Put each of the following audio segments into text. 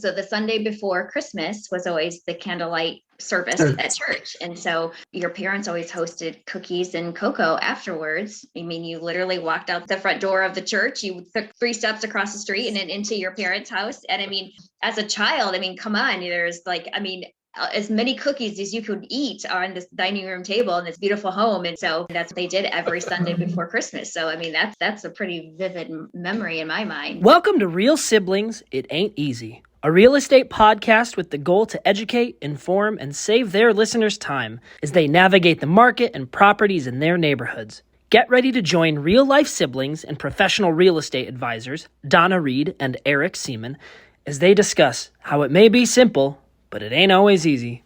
So the Sunday before Christmas was always the candlelight service at church. And so your parents always hosted cookies and cocoa afterwards. I mean, you literally walked out the front door of the church, you took 3 steps across the street and then into your parents' house. And I mean, as a child, I mean, come on, there's as many cookies as you could eat on this dining room table in this beautiful home. And so that's what they did every Sunday before Christmas. So, I mean, that's a pretty vivid memory in my mind. Welcome to Real Siblings, It Ain't Easy, a real estate podcast with the goal to educate, inform, and save their listeners time as they navigate the market and properties in their neighborhoods. Get ready to join real-life siblings and professional real estate advisors, Donna Reed and Eric Seemann, as they discuss how it may be simple, but it ain't always easy.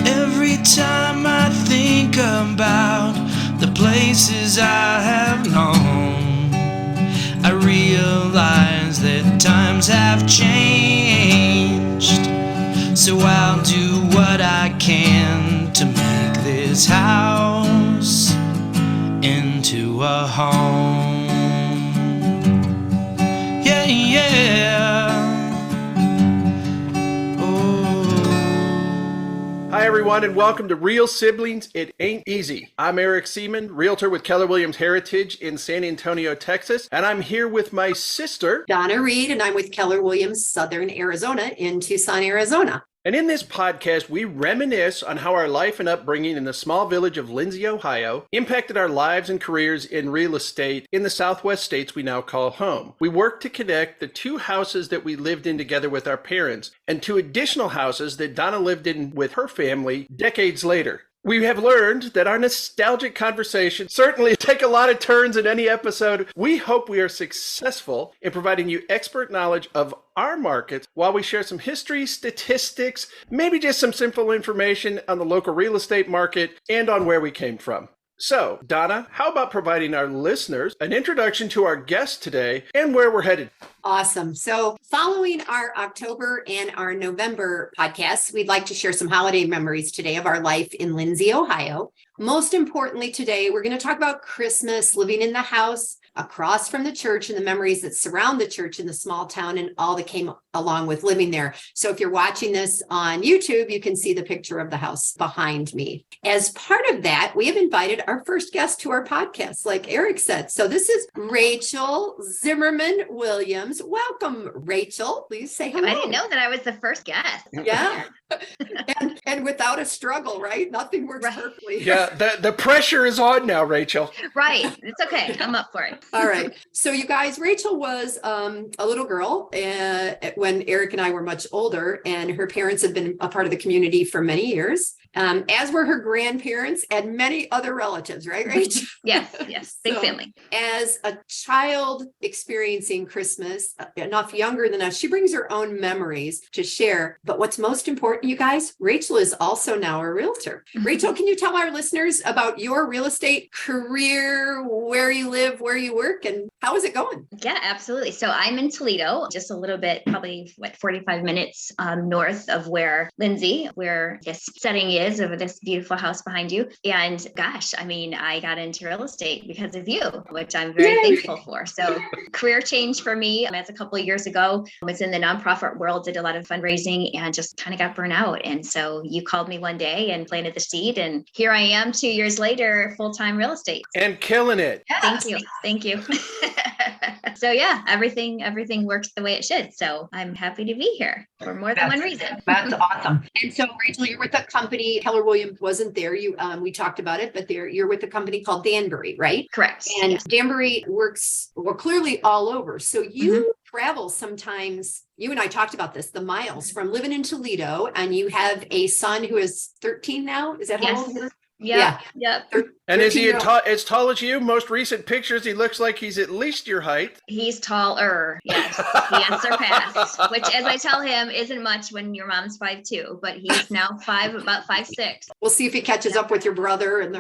Every time I think about the places I have known, I realize that times have changed. So I'll do what I can to make this house into a home. Yeah, yeah. Hi, everyone, and welcome to Real Siblings, It Ain't Easy. I'm Eric Seemann, Realtor with Keller Williams Heritage in San Antonio, Texas, and I'm here with my sister, Donna Reed, and I'm with Keller Williams Southern Arizona in Tucson, Arizona. And in this podcast, we reminisce on how our life and upbringing in the small village of Lindsey, Ohio, impacted our lives and careers in real estate in the Southwest states we now call home. We work to connect the 2 houses that we lived in together with our parents and 2 additional houses that Donna lived in with her family decades later. We have learned that our nostalgic conversations certainly take a lot of turns in any episode. We hope we are successful in providing you expert knowledge of our markets while we share some history, statistics, maybe just some simple information on the local real estate market and on where we came from. So, Donna, how about providing our listeners an introduction to our guest today and where we're headed? Awesome. So following our October and our November podcasts, we'd like to share some holiday memories today of our life in Lindsey, Ohio. Most importantly, today, we're going to talk about Christmas, living in the house across from the church and the memories that surround the church in the small town and all that came along with living there. So if you're watching this on YouTube, you can see the picture of the house behind me. As part of that, we have invited our first guest to our podcast, like Eric said. So this is Rachel Zimmerman-Williams. Welcome, Rachel. Please say hello. I didn't know that I was the first guest. Yeah. and without a struggle, right? Nothing works perfectly. Yeah, the pressure is on now, Rachel. Right. It's okay. I'm up for it. All right. So you guys, Rachel was a little girl when Eric and I were much older, and her parents had been a part of the community for many years, as were her grandparents and many other relatives, right, Rachel? Yes. Big family. As a child experiencing Christmas, enough younger than us, she brings her own memories to share. But what's most important, you guys, Rachel is also now a realtor. Rachel, can you tell our listeners about your real estate career, where you live, where you work, and how is it going? Yeah, absolutely. So I'm in Toledo, just a little bit, probably 45 minutes north of where Lindsey, where this setting is of this beautiful house behind you. And gosh, I mean, I got into real estate because of you, which I'm very thankful for. So career change for me as a couple of years ago, I was in the nonprofit world, did a lot of fundraising and just kind of got burnt out. And so you called me one day and planted the seed. And here I am 2 years later, full-time real estate. And killing it. Yeah. Thank you. So yeah, everything works the way it should. So I'm happy to be here for more than one reason. That's awesome. And so Rachel, you're with a company, Keller Williams wasn't there. We talked about it, but you're with a company called Danbury, right? Correct. And yes. Danbury works, clearly all over. So you travel sometimes. You and I talked about this, the miles from living in Toledo, and you have a son who is 13 now. Is that how old he is? Yeah. And is he as tall as you? Most recent pictures, he looks like he's at least your height. He's taller. Yes, he has surpassed, which, as I tell him, isn't much when your mom's 5'2", but he's now about 5'6". We'll see if he catches up with your brother and the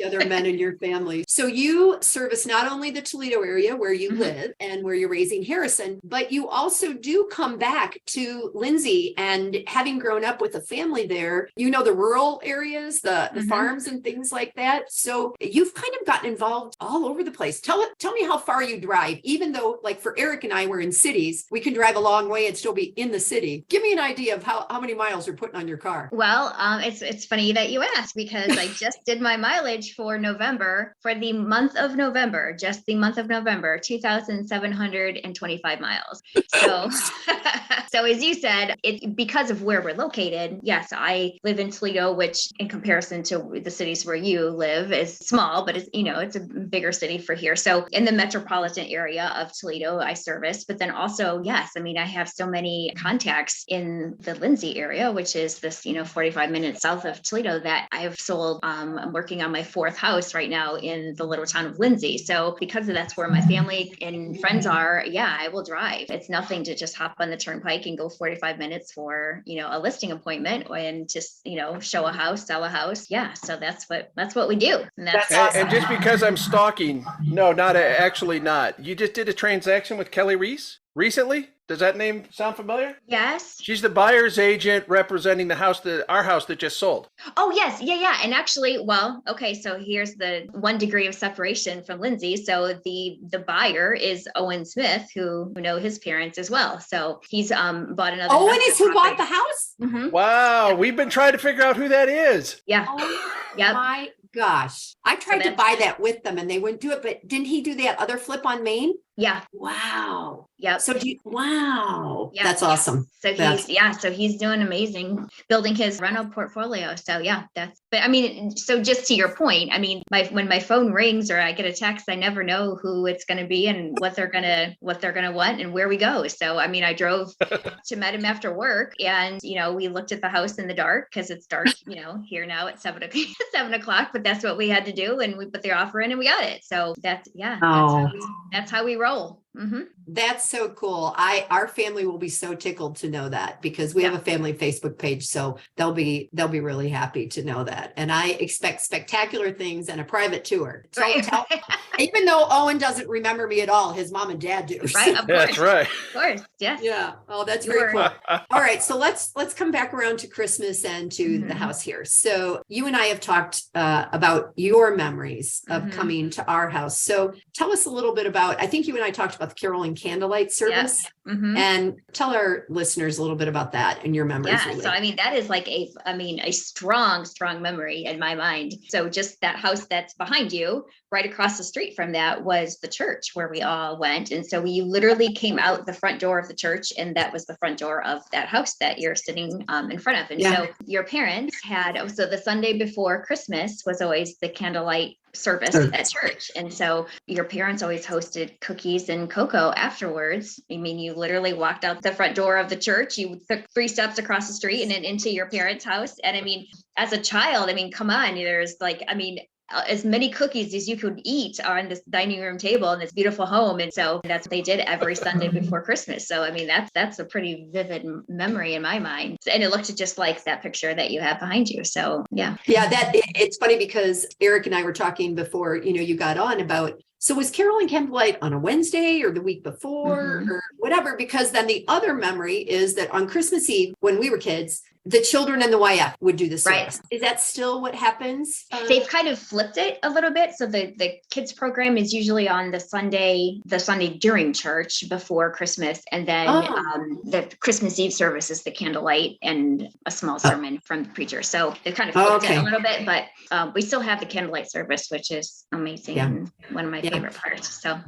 other men in your family. So you service not only the Toledo area where you live and where you're raising Harrison, but you also do come back to Lindsey, and having grown up with a family there, you know the rural areas, the farms and things things like that. So you've kind of gotten involved all over the place. Tell me how far you drive, even though like for Eric and I, we're in cities, we can drive a long way and still be in the city. Give me an idea of how many miles you're putting on your car. Well, it's funny that you asked, because I just did my mileage for November, for the month of November, just the month of November, 2,725 miles. So, so as you said, it because of where we're located. Yes, I live in Toledo, which in comparison to the cities where you live is small, but it's, it's a bigger city for here. So in the metropolitan area of Toledo, I service, but then also, yes, I mean, I have so many contacts in the Lindsey area, which is this, 45 minutes south of Toledo, that I've sold. I'm working on my fourth house right now in the little town of Lindsey. So because that's where my family and friends are, yeah, I will drive. It's nothing to just hop on the turnpike and go 45 minutes for, a listing appointment and just, show a house, sell a house. Yeah. So that's what we do. And that's awesome. And just because I'm stalking, no, actually not. You just did a transaction with Kelly Reese recently? Does that name sound familiar? Yes. She's the buyer's agent representing our house that just sold. Oh, yes. Yeah. And actually, well, okay. So here's the 1 degree of separation from Lindsey. So the buyer is Owen Smith, who know his parents as well. So he's bought another. Owen is who bought the house? Mm-hmm. Wow. We've been trying to figure out who that is. Yeah. Oh, yep. My gosh. I tried to buy that with them and they wouldn't do it, but didn't he do that other flip on Maine? Yeah. Wow. Yeah. So wow. Yeah. That's awesome. So he's doing amazing, building his rental portfolio. So yeah, but I mean, so just to your point, I mean, when my phone rings or I get a text, I never know who it's going to be and what they're going to want and where we go. So, I mean, I drove to met him after work and, we looked at the house in the dark because it's dark, here now at 7 o'clock, but that's what we had to do. And we put the offer in and we got it. So that's how we roll. Mm-hmm. That's so cool. Our family will be so tickled to know that because we have a family Facebook page. So they'll be really happy to know that. And I expect spectacular things and a private tour. Right. Even though Owen doesn't remember me at all, his mom and dad do. Right. Of course. That's right. Of course. Yes. Yeah. Oh, that's very cool. All right. So let's come back around to Christmas and to the house here. So you and I have talked about your memories of coming to our house. So tell us a little bit about, I think you and I talked about the Carol and Candlelight service and tell our listeners a little bit about that and your memories. Yeah. So, I mean, that is like a strong memory in my mind. So just that house that's behind you, right across the street from that was the church where we all went. And so we literally came out the front door of the church and that was the front door of that house that you're sitting in front of. And so your parents so the Sunday before Christmas was always the candlelight service at church. And so your parents always hosted cookies and cocoa afterwards. I mean, you literally walked out the front door of the church, you took 3 steps across the street and then into your parents' house. And I mean, as a child, I mean, come on, there's as many cookies as you could eat on this dining room table in this beautiful home. And so that's what they did every Sunday before Christmas. So, I mean, that's a pretty vivid memory in my mind. And it looked just like that picture that you have behind you. So, yeah. Yeah, it's funny because Eric and I were talking before, you got on about, so was Carol and Candlelight on a Wednesday or the week before or whatever? Because then the other memory is that on Christmas Eve, when we were kids, the children and the YF would do the service. Right. Is that still what happens? They've kind of flipped it a little bit. So the kids program is usually on the Sunday during church before Christmas. And then the Christmas Eve service is the candlelight and a small sermon from the preacher. So they've kind of flipped it a little bit, but we still have the candlelight service, which is amazing and one of my favorite parts. So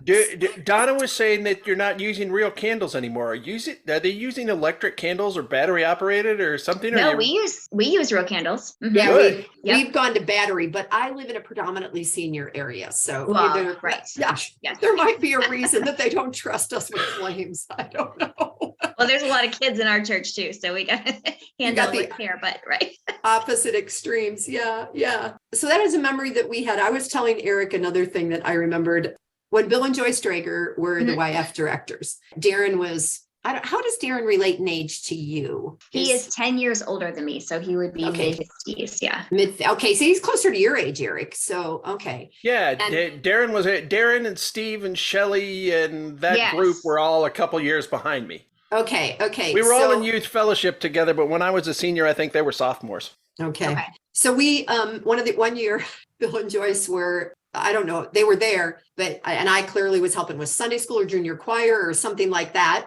Donna was saying that you're not using real candles anymore. Are they using electric candles or battery operated or something? No, we use real candles. Mm-hmm. Yeah, we've gone to battery, but I live in a predominantly senior area. So there might be a reason that they don't trust us with flames. I don't know. Well, there's a lot of kids in our church too, so we got to handle it with care, but opposite extremes. Yeah. So that is a memory that we had. I was telling Eric another thing that I remembered when Bill and Joyce Drager were the YF directors. Darren was, how does Darren relate in age to you? He is 10 years older than me, so he would be mid-50s, yeah. Okay, so he's closer to your age, Eric. So, okay. Yeah, Darren and Steve and Shelley and that group were all a couple years behind me. Okay. We were all in youth fellowship together, but when I was a senior, I think they were sophomores. Okay. So we, one year, Bill and Joyce were, I don't know, they were there, and I clearly was helping with Sunday school or junior choir or something like that,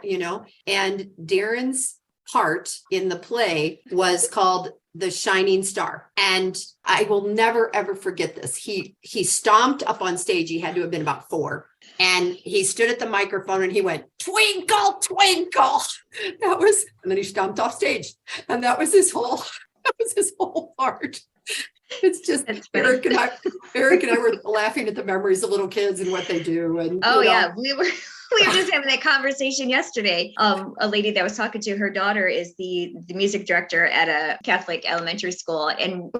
and Darren's part in the play was called The Shining Star. And I will never, ever forget this. He stomped up on stage. He had to have been about 4. And he stood at the microphone and he went, "Twinkle, twinkle." And then he stomped off stage. And that was his whole part. It's just Eric and I were laughing at the memories of little kids and what they do. And yeah, we were just having that conversation yesterday. A lady that was talking to, her daughter is the music director at a Catholic elementary school. And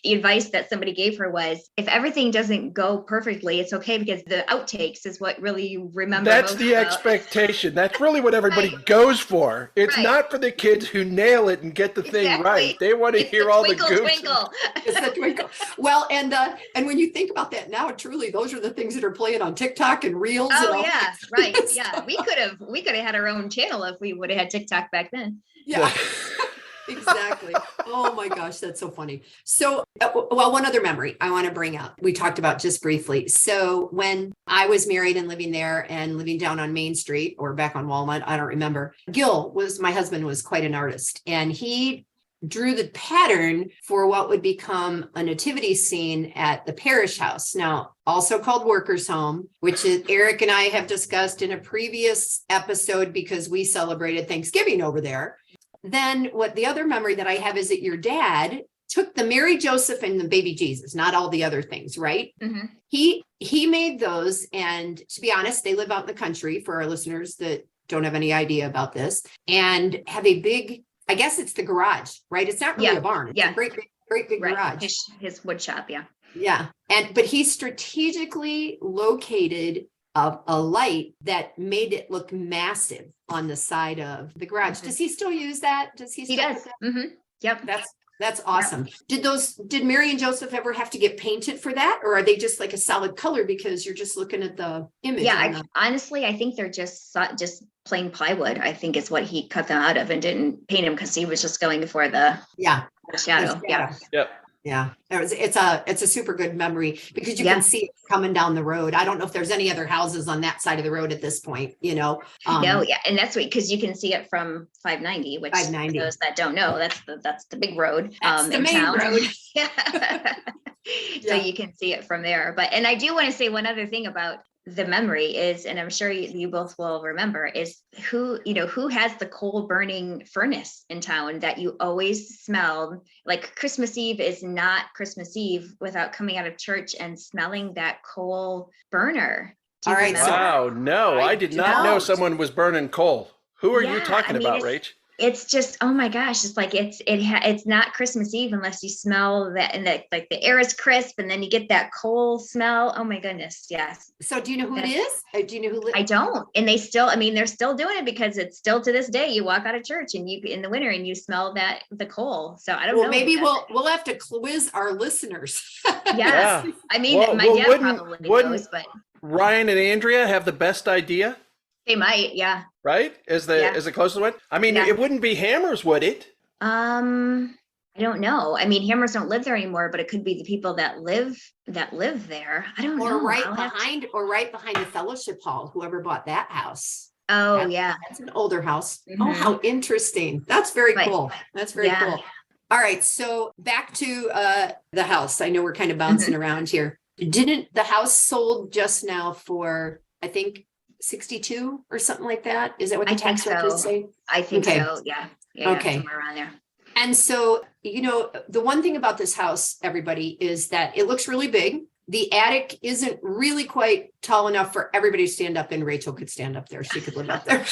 the advice that somebody gave her was, if everything doesn't go perfectly, it's okay, because the outtakes is what really you remember. That's the expectation. That's really what everybody goes for. It's not for the kids who nail it and get the thing right. They want to hear all the goofs. Twinkle. It's the twinkle. Well, and when you think about that now, truly, those are the things that are playing on TikTok and Reels. Oh, and yeah. Right. Yeah. We could have had our own channel if we would have had TikTok back then. Yeah, exactly. Oh my gosh. That's so funny. So, one other memory I want to bring up, we talked about just briefly. So when I was married and living there and living down on Main Street or back on Walnut, I don't remember. My husband was quite an artist, and he drew the pattern for what would become a nativity scene at the parish house, now also called Workers' Home, which is Eric and I have discussed in a previous episode because we celebrated Thanksgiving over there. Then the other memory that I have is that your dad took the Mary Joseph and the baby Jesus, not all the other things, right? Mm-hmm. He made those, and to be honest, they live out in the country for our listeners that don't have any idea about this, and have a big, I guess it's the garage, right? It's not really a barn. It's a great big garage. His wood shop. Yeah. Yeah. But he strategically located a light that made it look massive on the side of the garage. Mm-hmm. Does he still use that? He does. Mm-hmm. Yep. That's awesome. Yep. Did Mary and Joseph ever have to get painted for that? Or are they just like a solid color because you're just looking at the image? Yeah. Honestly, I think they're just plain plywood, I think, is what he cut them out of, and didn't paint them because he was just going for the shadow. Yeah. Yep. Yeah. It's a super good memory because you can see it coming down the road. I don't know if there's any other houses on that side of the road at this point, No, yeah. And that's because you can see it from 590, which 590. For those that don't know, that's the big road. That's the main town. Road. So you can see it from there. And I do want to say one other thing about the memory is, and I'm sure you both will remember, is who has the coal burning furnace in town that you always smelled. Like Christmas Eve is not Christmas Eve without coming out of church and smelling that coal burner. All right. Wow. No, I did not know someone was burning coal. Who are you talking about, Rach? It's just, oh my gosh, it's like it's not Christmas Eve unless you smell that, and like the air is crisp, and then you get that coal smell. Oh my goodness, yes. So do you know who it is? Do you know who? I don't. And they're still doing it because it's still to this day. You walk out of church and you in the winter and you smell the coal. So I don't know. Maybe we'll have to quiz our listeners. Yes. Yeah. I mean, my dad probably knows, but Ryan and Andrea have the best idea. They might, yeah. Right? As the closest one? I mean, it wouldn't be Hammers, would it? I don't know. I mean, Hammers don't live there anymore, but it could be the people that live there. I don't know. Or right behind the fellowship hall, whoever bought that house. Oh, that's an older house. Mm-hmm. Oh, how interesting. That's very cool. That's very cool. All right. So back to the house. I know we're kind of bouncing around here. Didn't the house sold just now for, I think, 62 or something like that? Is that what the tax records say? I think so. Yeah. Okay. Somewhere around there. And so, the one thing about this house, everybody, is that it looks really big. The attic isn't really quite tall enough for everybody to stand up in. Rachel could stand up there. She could live up there.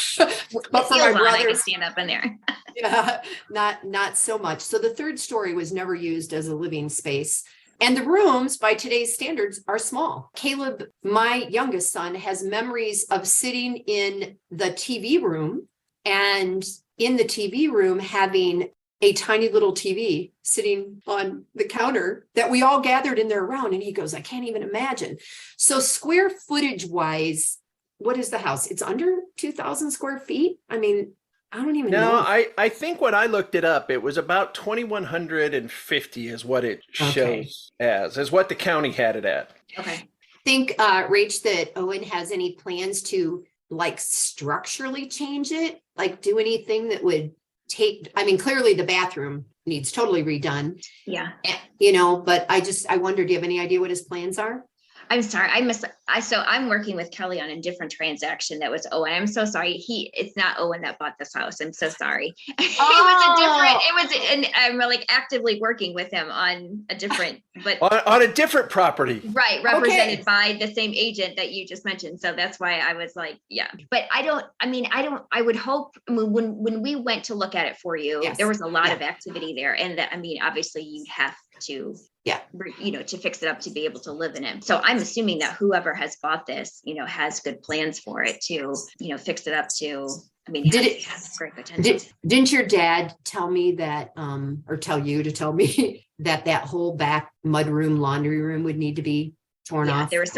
But for my brother, I could stand up in there. Yeah, not so much. So the third story was never used as a living space. And the rooms, by today's standards, are small. Caleb, my youngest son, has memories of sitting in the TV room, and in the TV room having a tiny little TV sitting on the counter that we all gathered in there around. And he goes, I can't even imagine. So square footage wise, what is the house? It's under 2,000 square feet. I mean, I don't even No, know. I think when I looked it up, it was about 2,150 is what it shows as what the county had it at. Okay. Think, Rach, that Owen has any plans to like structurally change it, like do anything that would take, I mean, clearly the bathroom needs totally redone, Yeah. but I wonder, do you have any idea what his plans are? I'm sorry. So I'm working with Kelly on a different transaction that was Owen. I'm so sorry. It's not Owen that bought this house. I'm so sorry. And I'm like actively working with him on a different, but on a different property. Right. Represented by the same agent that you just mentioned. So that's why I was like, yeah, but I would hope when we went to look at it for you, there was a lot of activity there. And that, obviously you have to, to fix it up to be able to live in it. So I'm assuming that whoever has bought this, has good plans for it to, fix it up to, it has great potential. Didn't your dad tell me that, or tell you to tell me that whole back mudroom, laundry room would need to be torn off? There was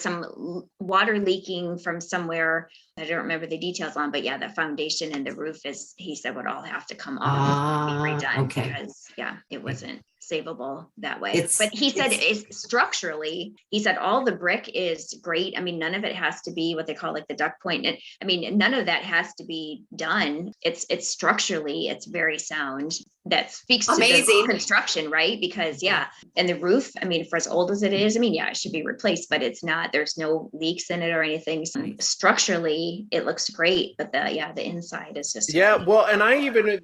some water leaking from somewhere. I don't remember the details on, but the foundation and the roof he said would all have to come off and be redone because it wasn't savable that way. But he said structurally, he said all the brick is great. None of it has to be what they call like the duct point. And none of that has to be done. It's structurally, it's very sound. That speaks to the construction, right? Because and the roof, for as old as it is, it should be replaced, but it's not. There's no leaks in it or anything. So structurally, it looks great, but the inside is just well, and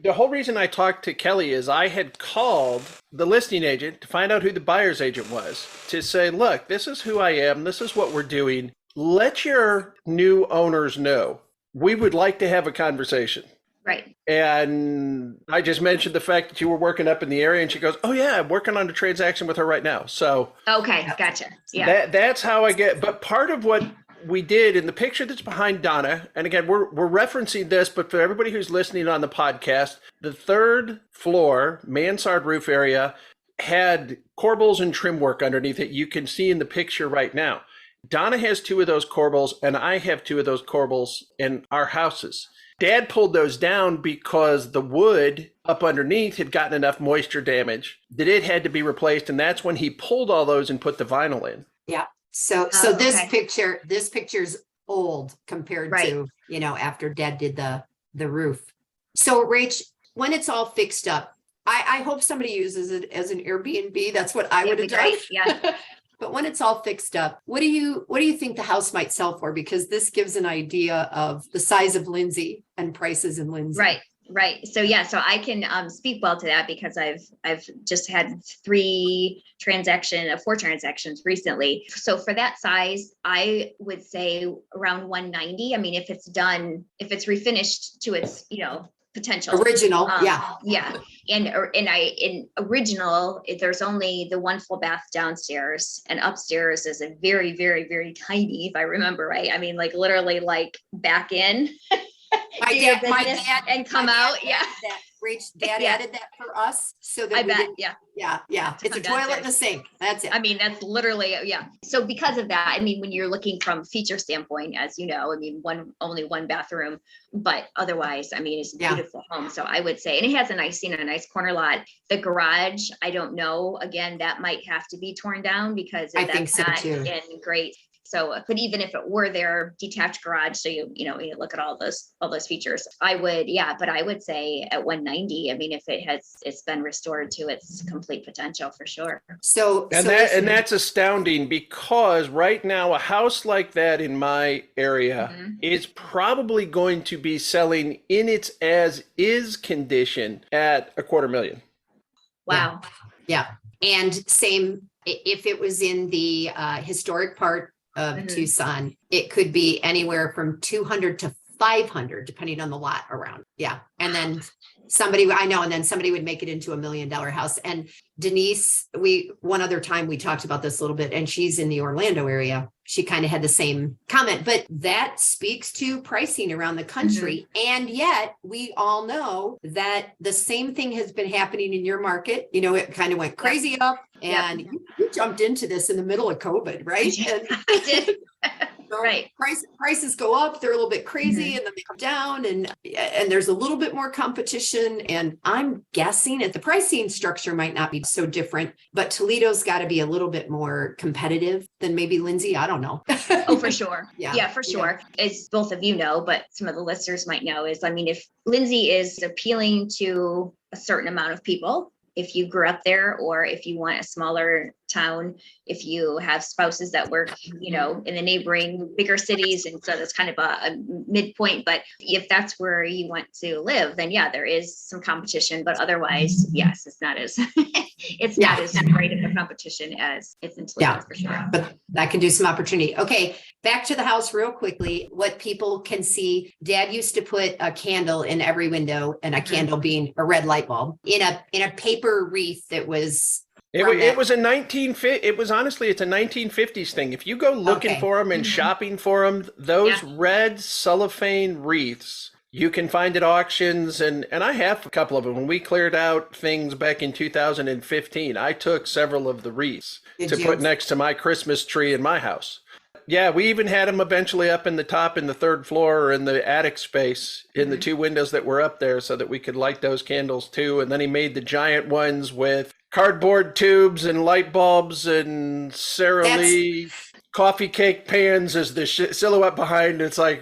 the whole reason I talked to Kelly is I had called the listing agent to find out who the buyer's agent was, to say, look, this is who I am, this is what we're doing, let your new owners know we would like to have a conversation. Right. And I just mentioned the fact that you were working up in the area, and she goes, oh yeah, I'm working on a transaction with her right now. So okay, gotcha. Yeah, that's how I get. But part of what we did in the picture that's behind Donna, and again, we're referencing this, but for everybody who's listening on the podcast, the third floor mansard roof area had corbels and trim work underneath it. You can see in the picture right now. Donna has 2 of those corbels, and I have 2 of those corbels in our houses. Dad pulled those down because the wood up underneath had gotten enough moisture damage that it had to be replaced. And that's when he pulled all those and put the vinyl in. Yeah. So this picture's old compared to, after Dad did the roof. So Rach, when it's all fixed up, I hope somebody uses it as an Airbnb. That's what I would have done. Yeah. But when it's all fixed up, what do you think the house might sell for? Because this gives an idea of the size of Lindsey and prices in Lindsey. Right. So I can speak well to that because I've just had 4 transactions recently. So for that size, I would say around 190. If it's done, if it's refinished to its, potential. Original. And in original, there's only the 1 full bath downstairs, and upstairs is a very, very, very tiny, if I remember right. Like literally like back in. My dad and come out. Yeah. Rach, Dad added that for us. So that it's a toilet and a sink. That's it. That's literally, So because of that, when you're looking from feature standpoint, as you know, only 1 bathroom, but otherwise, it's a beautiful home. So I would say, and it has a nice corner lot. The garage, I don't know. Again, that might have to be torn down because I think so too. In great. So, but even if it were their detached garage, so you look at all those features, I would say at 190, if it's been restored to its complete potential for sure. And that's astounding because right now a house like that in my area is probably going to be selling in its as is condition at $250,000. Wow. Yeah. And same if it was in the historic part of Tucson, it could be anywhere from 200 to 500, depending on the lot around. Yeah. And then somebody would make it into $1 million house. And Denise, one other time we talked about this a little bit, and she's in the Orlando area. She kind of had the same comment, but that speaks to pricing around the country. And yet we all know that the same thing has been happening in your market. It kind of went crazy up, and you jumped into this in the middle of COVID, right? I did. So Right. Prices go up, they're a little bit crazy, and then they come down, and there's a little bit more competition. And I'm guessing the pricing structure might not be so different, but Toledo's got to be a little bit more competitive than maybe Lindsey. I don't know. Oh, for sure. Yeah, for sure. As both of you know, but some of the listeners might know is, I mean, if Lindsey is appealing to a certain amount of people, if you grew up there, or if you want a smaller town, if you have spouses that work, you know, in the neighboring bigger cities. And so that's kind of a midpoint. But if that's where you want to live, then yeah, there is some competition. But otherwise, yes, it's not as not as great of a competition as it's in Toledo, for sure. But that can do some opportunity. Okay, back to the house real quickly. What people can see, Dad used to put a candle in every window, and a candle being a red light bulb, in a paper wreath that was. It was honestly, it's a 1950s thing. If you go looking for them and shopping for them, those red cellophane wreaths, you can find at auctions. And I have a couple of them. When we cleared out things back in 2015, I took several of the wreaths to put next to my Christmas tree in my house. Yeah, we even had them eventually up in the top in the third floor, or in the attic space in the two windows that were up there, so that we could light those candles too. And then he made the giant ones with cardboard tubes and light bulbs and Sara Lee coffee cake pans as the silhouette behind. It's like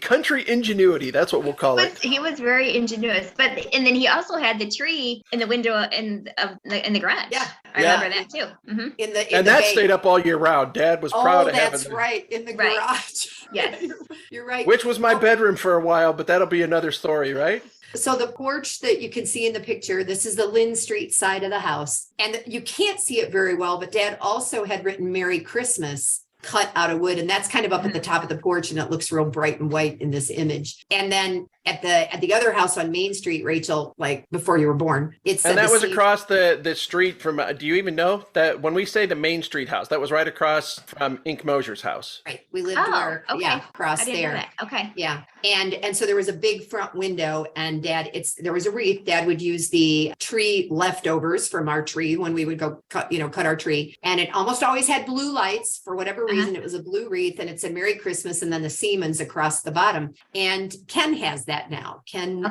country ingenuity. That's what we'll call it. He was very ingenious. And then he also had the tree in the window in the garage. Yeah, I remember that too. Mm-hmm. And that stayed up all year round. Dad was proud of having. That's right, in the garage. Yes, you're right. Which was my bedroom for a while, but that'll be another story, right? So the porch that you can see in the picture, this is the Lynn St side of the house. And you can't see it very well, but Dad also had written Merry Christmas cut out of wood. And that's kind of up at the top of the porch, and it looks real bright and white in this image. And then at the other house on Main Street, Rachel, like before you were born, that was across the street from, do you even know that when we say the Main Street house, that was right across from Ink Mosier's house? Right. We lived across there. Okay. Yeah. And so there was a big front window, and there was a wreath. Dad would use the tree leftovers from our tree when we would go cut our tree. And it almost always had blue lights for whatever reason. It was a blue wreath, and it said Merry Christmas, and then the Seemann's across the bottom. And Ken has that now. Ken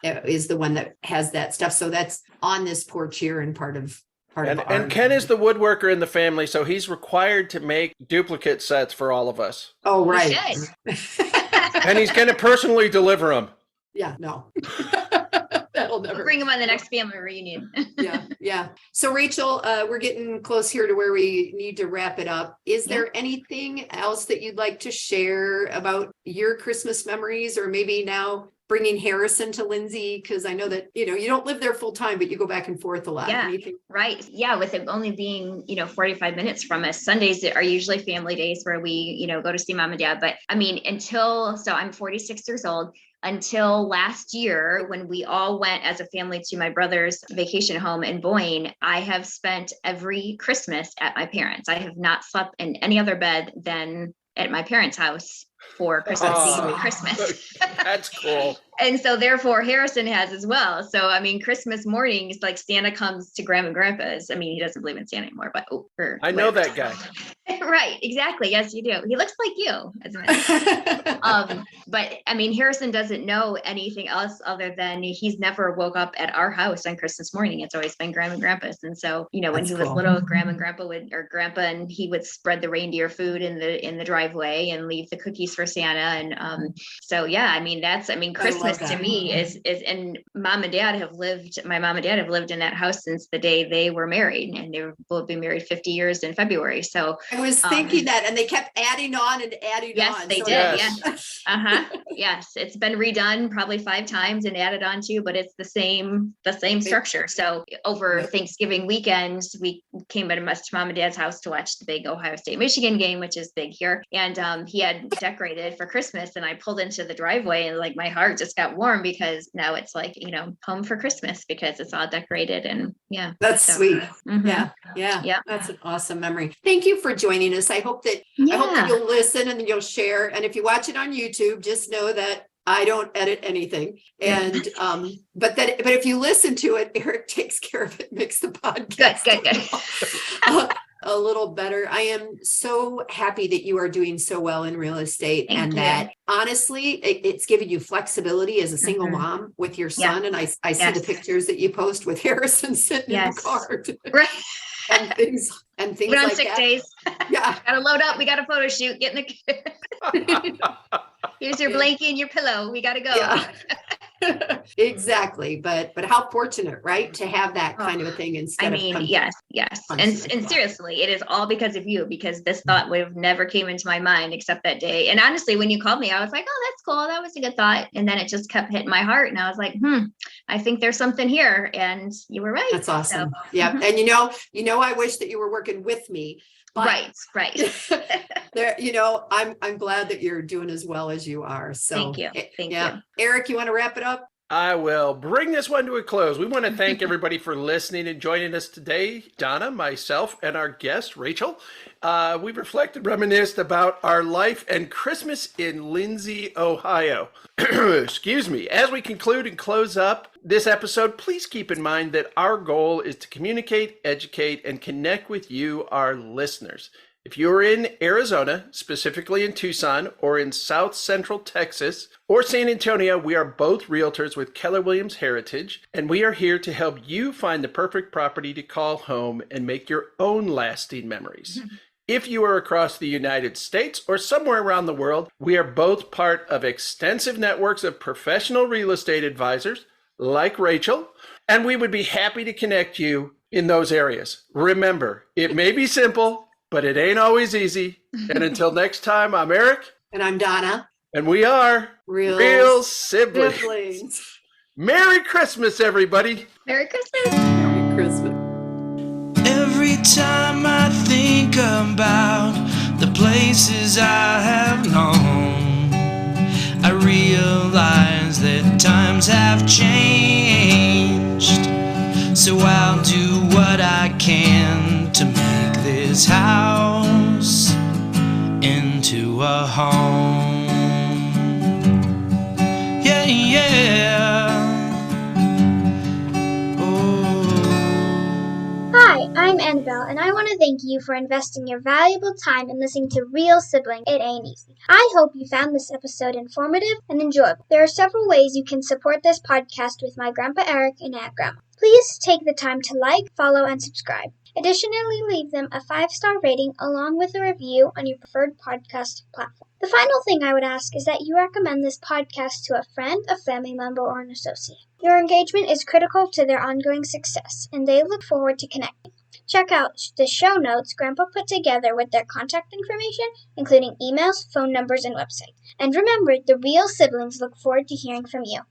is the one that has that stuff. So that's on this porch here, and part of and Ken is the woodworker in the family, so he's required to make duplicate sets for all of us. Oh, right. And he's going to personally deliver them. Yeah, no. That'll never. We'll bring him on the next family reunion. Yeah. So Rachel, we're getting close here to where we need to wrap it up. Is there anything else that you'd like to share about your Christmas memories, or maybe now bringing Harrison to Lindsey? Because I know that, you don't live there full time, but you go back and forth a lot. Yeah, right. Yeah, with it only being, 45 minutes from us. Sundays are usually family days where we, go to see mom and dad. But I mean, so I'm 46 years old. Until last year, when we all went as a family to my brother's vacation home in Boyne, I have spent every Christmas at my parents'. I have not slept in any other bed than at my parents' house for Christmas. That's cool. And so therefore Harrison has as well. So, I mean, Christmas mornings, like Santa comes to Grandma and Grandpa's. I mean, he doesn't believe in Santa anymore, but I know that guy. Right. Exactly. Yes, you do. He looks like you, as a matter. But I mean, Harrison doesn't know anything else other than he's never woke up at our house on Christmas morning. It's always been Grandma and Grandpa's. And so, when he was little, Grandma and Grandpa and he would spread the reindeer food in the driveway and leave the cookies for Santa. And so, yeah, I mean, Christmas to me is, and my mom and dad have lived in that house since the day they were married, and they will be married 50 years in February. So I was thinking that, and they kept adding on and adding on. Yes, they did. Yeah. Yes. It's been redone probably 5 times and added on to, but it's the same structure. So over Thanksgiving weekend, we came to mom and dad's house to watch the big Ohio State Michigan game, which is big here. And he had decorated for Christmas, and I pulled into the driveway, and like my heart just got warm, because now it's like, home for Christmas, because it's all decorated. And that's sweet. Yeah. That's an awesome memory. Thank you for joining us. I hope that you'll listen and you'll share. And if you watch it on YouTube, just know that I don't edit anything. And but if you listen to it, Eric takes care of it, makes the podcast. Good. a little better. I am so happy that you are doing so well in real estate. Thank you. That honestly, it's given you flexibility as a single Mhm. mom with your son. And I see Yes. the pictures that you post with Harrison sitting in the car Right. and things Even on like sick that. days. Yeah. Gotta load up. We got a photo shoot. Get in the Here's your blankie and your pillow. We gotta go. Yeah. Exactly. But how fortunate, right? To have that kind of a thing instead of yes. And seriously, it is all because of you, because this thought would have never came into my mind except that day. And honestly, when you called me, I was like, oh, that's cool. That was a good thought. And then it just kept hitting my heart. And I was like, I think there's something here. And you were right. That's awesome. So, yeah. And I wish that you were working with me. But right. There, I'm glad that you're doing as well as you are. So thank you. Thank you. Eric, you want to wrap it up? I will bring this one to a close. We want to thank everybody for listening and joining us today. Donna, myself, and our guest, Rachel. We've reflected, reminisced about our life and Christmas in Lindsey, Ohio. Excuse me. As we conclude and close up this episode, please keep in mind that our goal is to communicate, educate, and connect with you, our listeners. If you're in Arizona, specifically in Tucson, or in South Central Texas, or San Antonio, we are both realtors with Keller Williams Heritage, and we are here to help you find the perfect property to call home and make your own lasting memories. If you are across the United States or somewhere around the world, we are both part of extensive networks of professional real estate advisors like Rachel, and we would be happy to connect you in those areas. Remember, it may be simple, but it ain't always easy. And until next time, I'm Eric. And I'm Donna. And we are Real Siblings. Merry Christmas, everybody. Merry Christmas. Merry Christmas. Every time I think about the places I have known, I realize that times have changed. So I'll do what I can to make this house into a home. Yeah. Hi, I'm Annabelle, and I want to thank you for investing your valuable time in listening to Real Sibling. It Ain't Easy. I hope you found this episode informative and enjoyable. There are several ways you can support this podcast with my Grandpa Eric and Aunt Grandma. Please take the time to like, follow, and subscribe. Additionally, leave them a 5-star rating along with a review on your preferred podcast platform. The final thing I would ask is that you recommend this podcast to a friend, a family member, or an associate. Your engagement is critical to their ongoing success, and they look forward to connecting. Check out the show notes Grandpa put together with their contact information, including emails, phone numbers, and website. And remember, the Real Siblings look forward to hearing from you.